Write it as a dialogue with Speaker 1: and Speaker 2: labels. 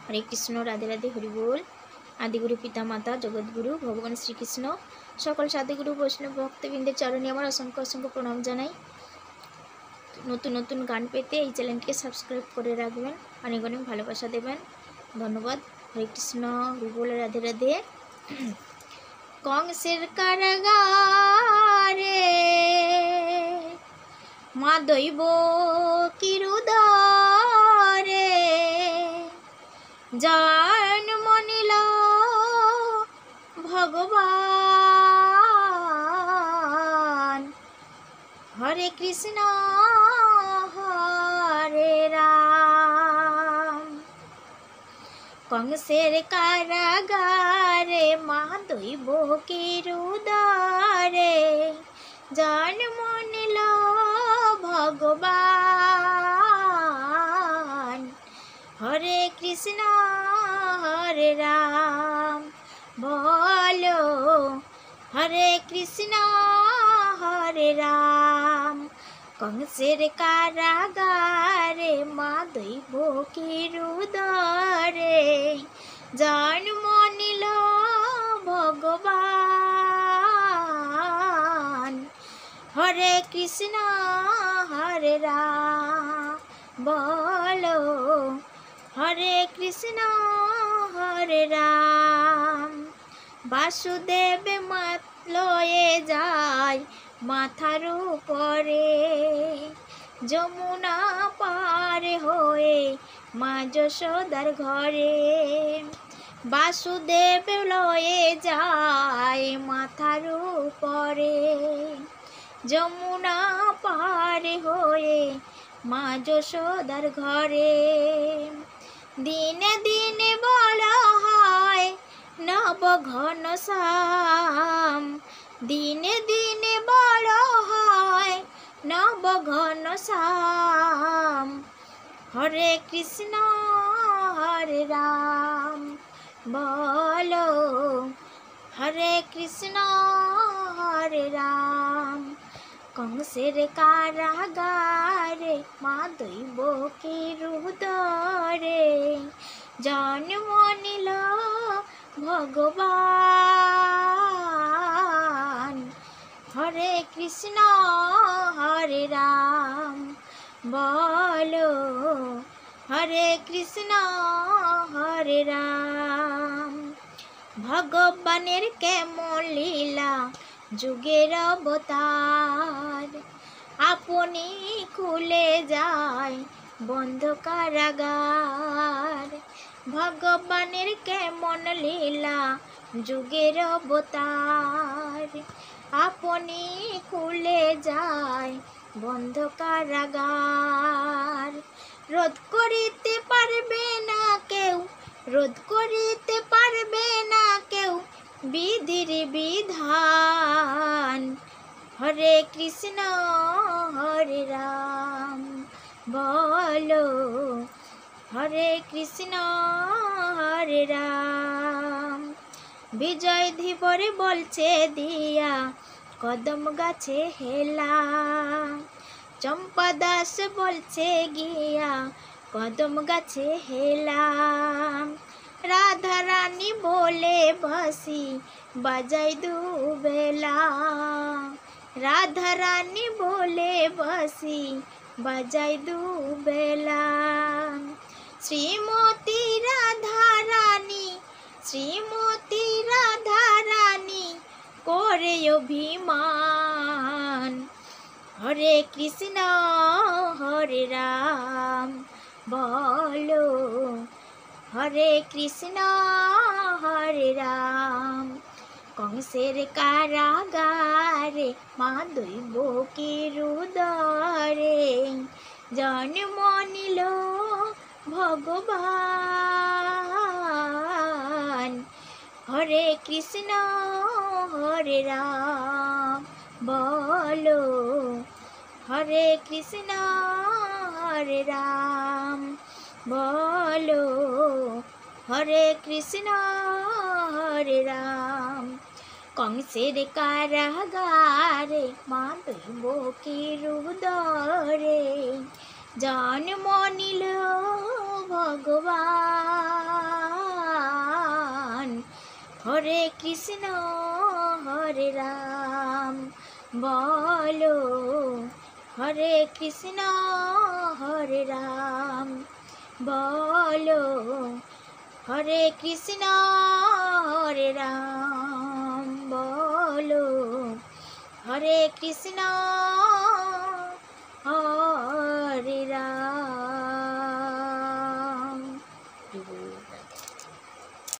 Speaker 1: हरे कृष्ण राधे राधे हरि बोल। आदिगुरु पिता माता जगतगुरु भगवान श्रीकृष्ण सकल साधुगुरु वैष्णव भक्तबिंदे चरणे आमार असंख्य असंख्य प्रणाम जानाई। नतून नतून गान पेते এই চ্যানেলটিকে সাবস্ক্রাইব করে রাখবেন, অনেক অনেক ভালোবাসা দেবেন, ধন্যবাদ। হরে কৃষ্ণ, হরি बोल, রাধে রাধে। কংসের কারাগারে মা দৈব কিরুদারে জন্ম নিল ভগবান। হরে কৃষ্ণ হরে রাম। কংসের কারাগারে মা দৈব কিরুদারে জন্ম নিল ভগবান। হরে কৃষ্ণ হরে রাম বলো, হরে কৃষ্ণ হরে রাম। কংসের কারাগারে মা দৈব কিরুদারে জন্ম নিল ভগবান। হরে কৃষ্ণ হরে রাম বলো, হরে কৃষ্ণ হরে রাম। বাসুদেব মাত লয়ে যায় মাথার উপরে, যমুনা পার হয়ে মা যশোদার ঘরে। বাসুদেব লয়ে যায় মাথার উপরে, যমুনা পার হয়ে মা যশোদার ঘরে। দিনে দিনে বলা হয় নব ঘন শ্যাম, দিনে দিনে বড় হয় নব ঘন শ্যাম। হরে কৃষ্ণ হরে রাম বলো, হরে কৃষ্ণ হরে রাম। কংসের কারাগারে মা দৈব কিরুদারে জন্ম নিল ভগবান। হরে কৃষ্ণ হরে রাম বলো, হরে কৃষ্ণ হরে রাম। ভগবানের কেমন লীলা যুগের অবতার, আপনি খুলে যায় বন্ধ কারাগার। ভগবানের কেমন লীলা যুগের অবতার, আপনি খুলে যায় বন্ধ কারাগার। রোধ করিতে পারবে না কেউ, রোধ করিতে পারবে না কেউ বিধির বিধান। হরে কৃষ্ণ হরে রাম বলো, হরে কৃষ্ণ হরে রাম। বিজয় ধীবরে বলছে দিয়া কদম গাছে হেলা, চম্পা দাস বলছে গিয়া কদম গাছে হেলা। রাধা রানী বলে বাঁশি বাজাই দুবেলা, রাধা রানী বলে বাঁশি বাজাই দুবেলা। শ্রীমতী রাধা রানী, শ্রীমতী রাধা রানী করে অভিমান। হরে কৃষ্ণ হরে রাম বলো, হরে কৃষ্ণ হরে রাম। কংসের কারাগারে মা দৈব কিরুদারে জন্ম নিল ভগবান। হরে কৃষ্ণ হরে রাম বলো, হরে কৃষ্ণ হরে রাম বলো, হরে কৃষ্ণ হরে রাম। কংসের কারাগারে মা দৈব কিরুদারে জন্ম নিল ভগবান। হরে কৃষ্ণ হরে রাম বলো, হরে কৃষ্ণ হরে রাম বলো, হরে কৃষ্ণ হরে রাম বলো, হরে কৃষ্ণ হরে রাম।